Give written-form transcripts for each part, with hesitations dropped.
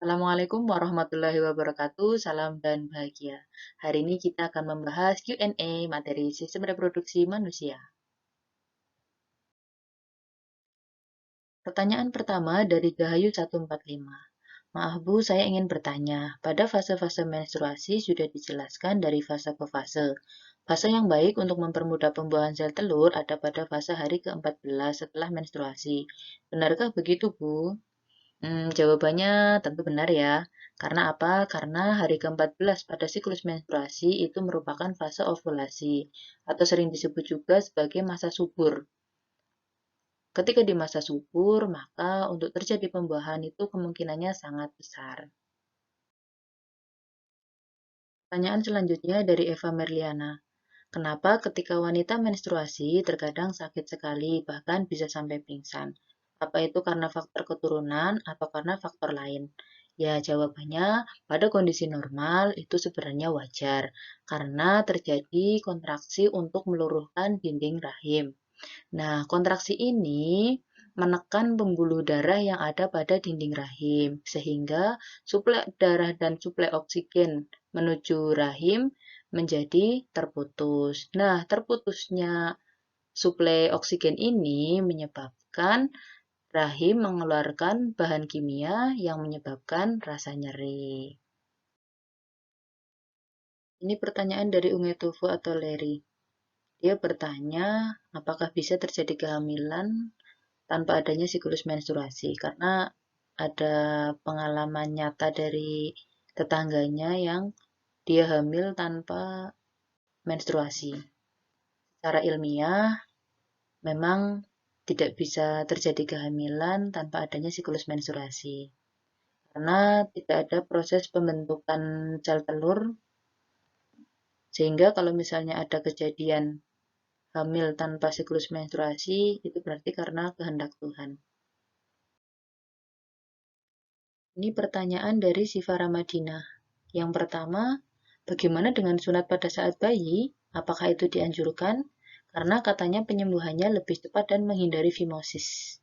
Assalamualaikum warahmatullahi wabarakatuh, salam dan bahagia. Hari ini kita akan membahas Q&A materi sistem reproduksi manusia. Pertanyaan pertama dari Gahayu 145. Maaf Bu, saya ingin bertanya, pada fase-fase menstruasi sudah dijelaskan dari fase ke fase. Fase yang baik untuk mempermudah pembuahan sel telur ada pada fase hari ke-14 setelah menstruasi. Benarkah begitu Bu? Jawabannya tentu benar ya. Karena apa? Karena hari ke-14 pada siklus menstruasi itu merupakan fase ovulasi atau sering disebut juga sebagai masa subur. Ketika di masa subur, maka untuk terjadi pembuahan itu kemungkinannya sangat besar. Pertanyaan selanjutnya dari Eva Merliana. Kenapa ketika wanita menstruasi terkadang sakit sekali, bahkan bisa sampai pingsan? Apa itu karena faktor keturunan atau karena faktor lain? Ya, jawabannya pada kondisi normal itu sebenarnya wajar karena terjadi kontraksi untuk meluruhkan dinding rahim. Nah, kontraksi ini menekan pembuluh darah yang ada pada dinding rahim, sehingga suplai darah dan suplai oksigen menuju rahim menjadi terputus. Nah, terputusnya suplai oksigen ini menyebabkan rahim mengeluarkan bahan kimia yang menyebabkan rasa nyeri. Ini pertanyaan dari Ungetofu atau Leri. Dia bertanya, apakah bisa terjadi kehamilan tanpa adanya siklus menstruasi? Karena ada pengalaman nyata dari tetangganya yang dia hamil tanpa menstruasi. Secara ilmiah, memang tidak bisa terjadi kehamilan tanpa adanya siklus menstruasi. Karena tidak ada proses pembentukan sel telur, sehingga kalau misalnya ada kejadian hamil tanpa siklus menstruasi, itu berarti karena kehendak Tuhan. Ini pertanyaan dari Siva Ramadina. Yang pertama, bagaimana dengan sunat pada saat bayi? Apakah itu dianjurkan? Karena katanya penyembuhannya lebih cepat dan menghindari fimosis.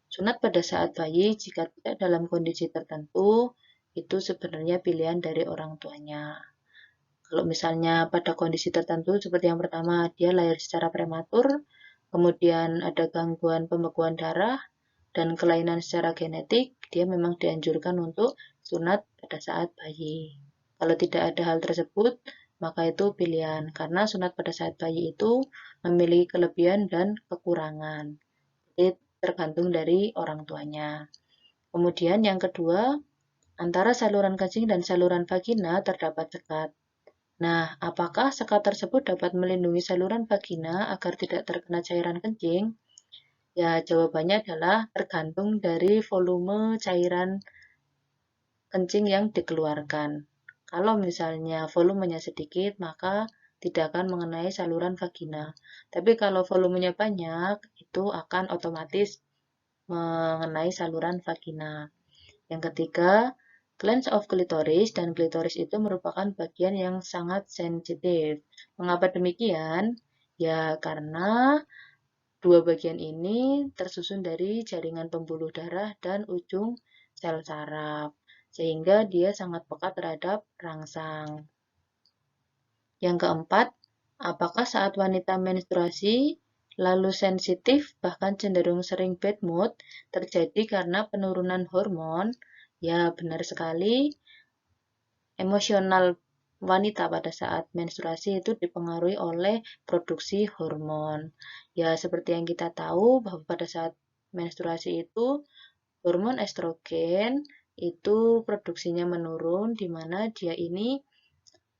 Sunat pada saat bayi jika tidak dalam kondisi tertentu, itu sebenarnya pilihan dari orang tuanya. Kalau misalnya pada kondisi tertentu seperti yang pertama, dia lahir secara prematur, kemudian ada gangguan pembekuan darah, dan kelainan secara genetik, dia memang dianjurkan untuk sunat pada saat bayi. Kalau tidak ada hal tersebut, maka itu pilihan, karena sunat pada saat bayi itu memiliki kelebihan dan kekurangan. Jadi tergantung dari orang tuanya. Kemudian yang kedua, antara saluran kencing dan saluran vagina terdapat sekat. Nah, apakah sekat tersebut dapat melindungi saluran vagina agar tidak terkena cairan kencing? Ya, jawabannya adalah tergantung dari volume cairan kencing yang dikeluarkan. Kalau misalnya volumenya sedikit, maka tidak akan mengenai saluran vagina. Tapi kalau volumenya banyak, itu akan otomatis mengenai saluran vagina. Yang ketiga, glands of clitoris dan klitoris itu merupakan bagian yang sangat sensitif. Mengapa demikian? Ya, karena dua bagian ini tersusun dari jaringan pembuluh darah dan ujung sel saraf, sehingga dia sangat peka terhadap rangsang. Yang keempat, apakah saat wanita menstruasi lalu sensitif bahkan cenderung sering bad mood terjadi karena penurunan hormon? Ya, benar sekali. Emosional wanita pada saat menstruasi itu dipengaruhi oleh produksi hormon. Ya, seperti yang kita tahu bahwa pada saat menstruasi itu hormon estrogen itu produksinya menurun, di mana dia ini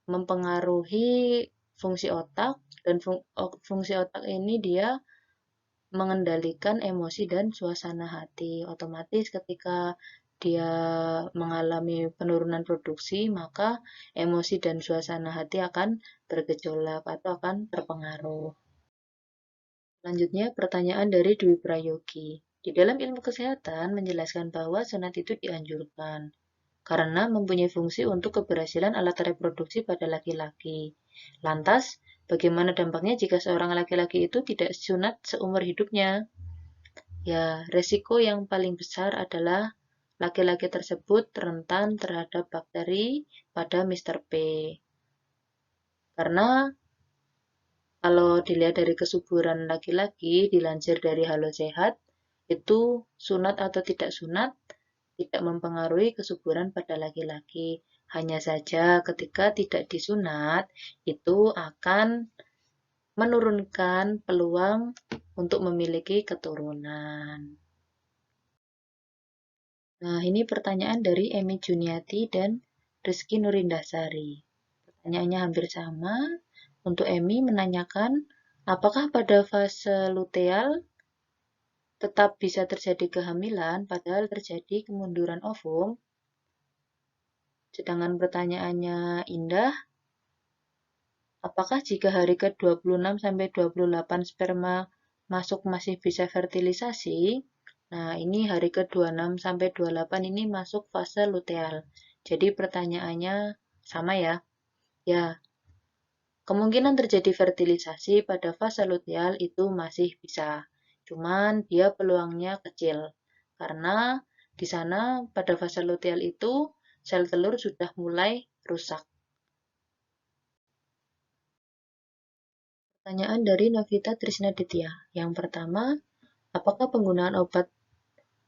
mempengaruhi fungsi otak, dan fungsi otak ini dia mengendalikan emosi dan suasana hati. Otomatis ketika dia mengalami penurunan produksi, maka emosi dan suasana hati akan bergejolak atau akan terpengaruh. Selanjutnya, pertanyaan dari Dwi Prayogi. Di dalam ilmu kesehatan menjelaskan bahwa sunat itu dianjurkan karena mempunyai fungsi untuk keberhasilan alat reproduksi pada laki-laki. Lantas, bagaimana dampaknya jika seorang laki-laki itu tidak sunat seumur hidupnya? Ya, resiko yang paling besar adalah laki-laki tersebut rentan terhadap bakteri pada Mr. P. Karena kalau dilihat dari kesuburan laki-laki, dilansir dari Halo Sehat, itu sunat atau tidak sunat tidak mempengaruhi kesuburan pada laki-laki. Hanya saja ketika tidak disunat, itu akan menurunkan peluang untuk memiliki keturunan. Nah, ini pertanyaan dari Emi Juniati dan Rizky Nurindasari. Pertanyaannya hampir sama. Untuk Emi menanyakan, apakah pada fase luteal tetap bisa terjadi kehamilan padahal terjadi kemunduran ovum? Sedangkan pertanyaannya Indah, apakah jika hari ke-26 sampai 28 sperma masuk masih bisa fertilisasi? Nah, ini hari ke-26 sampai 28 ini masuk fase luteal. Jadi pertanyaannya sama ya. Ya, kemungkinan terjadi fertilisasi pada fase luteal itu masih bisa. Cuman dia peluangnya kecil. Karena di sana pada fase luteal itu sel telur sudah mulai rusak. Pertanyaan dari Novita Trisnaditya. Yang pertama, apakah penggunaan obat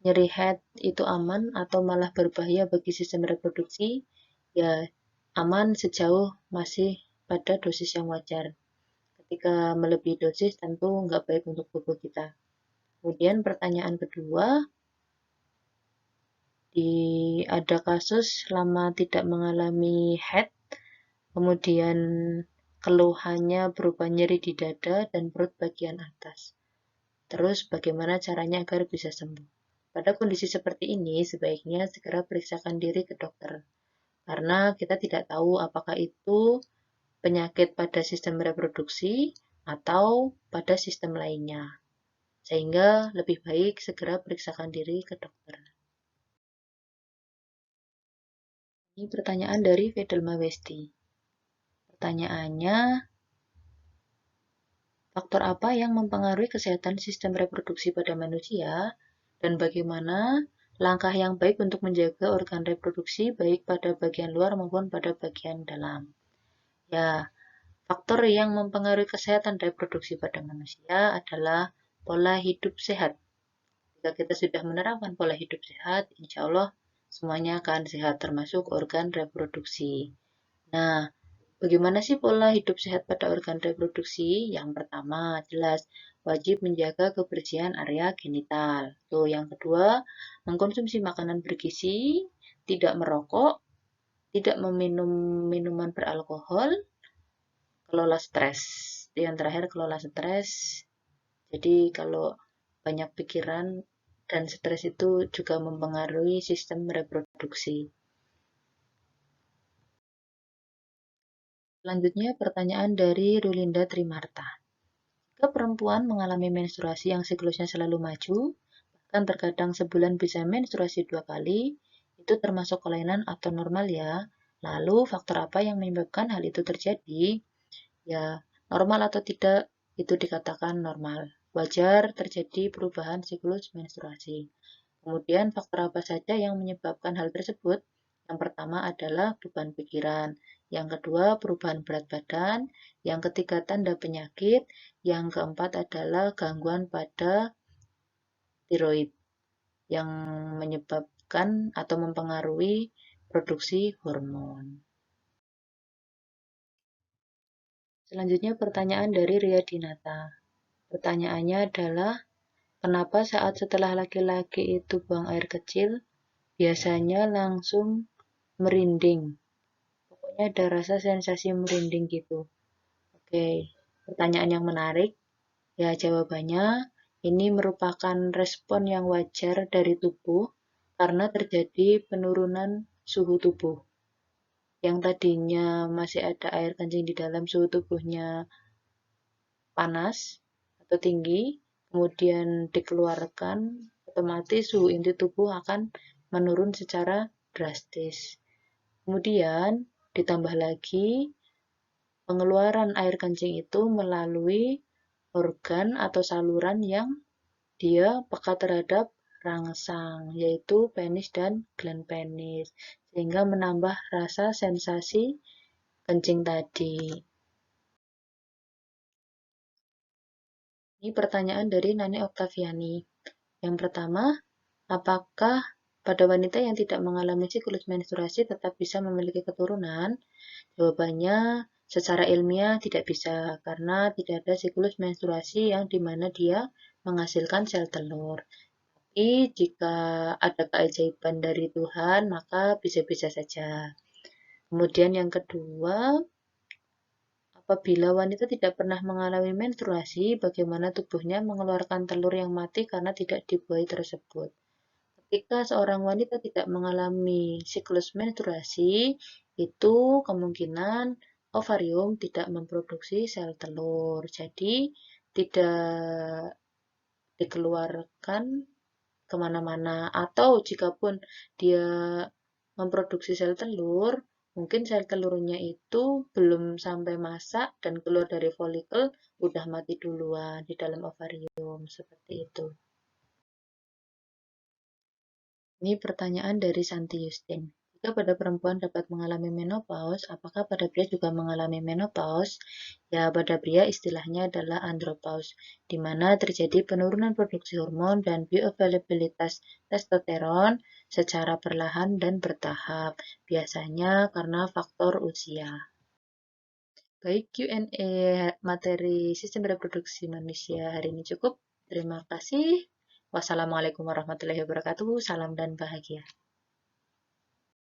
nyeri head itu aman atau malah berbahaya bagi sistem reproduksi? Ya, aman sejauh masih pada dosis yang wajar. Ketika melebihi dosis tentu nggak baik untuk tubuh kita. Kemudian pertanyaan kedua, ada kasus lama tidak mengalami head, kemudian keluhannya berupa nyeri di dada dan perut bagian atas. Terus bagaimana caranya agar bisa sembuh? Pada kondisi seperti ini, sebaiknya segera periksakan diri ke dokter. Karena kita tidak tahu apakah itu penyakit pada sistem reproduksi atau pada sistem lainnya. Sehingga lebih baik segera periksakan diri ke dokter. Ini pertanyaan dari Fedelma Westi. Pertanyaannya, faktor apa yang mempengaruhi kesehatan sistem reproduksi pada manusia dan bagaimana langkah yang baik untuk menjaga organ reproduksi baik pada bagian luar maupun pada bagian dalam? Ya, faktor yang mempengaruhi kesehatan reproduksi pada manusia adalah pola hidup sehat. Jika kita sudah menerapkan pola hidup sehat, insya Allah semuanya akan sehat termasuk organ reproduksi. Nah, bagaimana sih pola hidup sehat pada organ reproduksi? Yang pertama, jelas wajib menjaga kebersihan area genital. Tuh, yang kedua, mengkonsumsi makanan bergizi, tidak merokok, tidak meminum minuman beralkohol, kelola stres. Yang terakhir, kelola stres. Jadi, kalau banyak pikiran dan stres itu juga mempengaruhi sistem reproduksi. Selanjutnya pertanyaan dari Rulinda Trimarta. Jika perempuan mengalami menstruasi yang siklusnya selalu maju, bahkan terkadang sebulan bisa menstruasi 2 kali, itu termasuk kelainan atau normal ya? Lalu faktor apa yang menyebabkan hal itu terjadi? Ya, normal atau tidak, itu dikatakan normal. Wajar terjadi perubahan siklus menstruasi. Kemudian faktor apa saja yang menyebabkan hal tersebut? Yang pertama adalah beban pikiran, yang kedua perubahan berat badan, yang ketiga tanda penyakit, yang keempat adalah gangguan pada tiroid yang menyebabkan atau mempengaruhi produksi hormon. Selanjutnya pertanyaan dari Ria Dinata. Pertanyaannya adalah, kenapa saat setelah laki-laki itu buang air kecil, biasanya langsung merinding? Pokoknya ada rasa sensasi merinding gitu. Oke, pertanyaan yang menarik. Ya, jawabannya ini merupakan respon yang wajar dari tubuh karena terjadi penurunan suhu tubuh. Yang tadinya masih ada air kencing di dalam, suhu tubuhnya panas atau tinggi, kemudian dikeluarkan, otomatis suhu inti tubuh akan menurun secara drastis. Kemudian ditambah lagi pengeluaran air kencing itu melalui organ atau saluran yang dia peka terhadap rangsang, yaitu penis dan gland penis, sehingga menambah rasa sensasi kencing tadi. Ini pertanyaan dari Nani Oktaviani. Yang pertama, apakah pada wanita yang tidak mengalami siklus menstruasi tetap bisa memiliki keturunan? Jawabannya, secara ilmiah tidak bisa, karena tidak ada siklus menstruasi yang dimana dia menghasilkan sel telur. Tapi jika ada keajaiban dari Tuhan, maka bisa-bisa saja. Kemudian yang kedua, apabila wanita tidak pernah mengalami menstruasi, bagaimana tubuhnya mengeluarkan telur yang mati karena tidak dibuahi tersebut? Ketika seorang wanita tidak mengalami siklus menstruasi, itu kemungkinan ovarium tidak memproduksi sel telur. Jadi, tidak dikeluarkan kemana-mana. Atau jikapun dia memproduksi sel telur, mungkin sel telurnya itu belum sampai masak dan keluar dari folikel, udah mati duluan di dalam ovarium. Seperti itu. Ini pertanyaan dari Santi Justin. Jika pada perempuan dapat mengalami menopause, apakah pada pria juga mengalami menopause? Ya, pada pria istilahnya adalah andropause, di mana terjadi penurunan produksi hormon dan bioavailabilitas testosteron secara perlahan dan bertahap, biasanya karena faktor usia. Baik, Q&A materi sistem reproduksi manusia hari ini cukup. Terima kasih. Wassalamualaikum warahmatullahi wabarakatuh. Salam dan bahagia.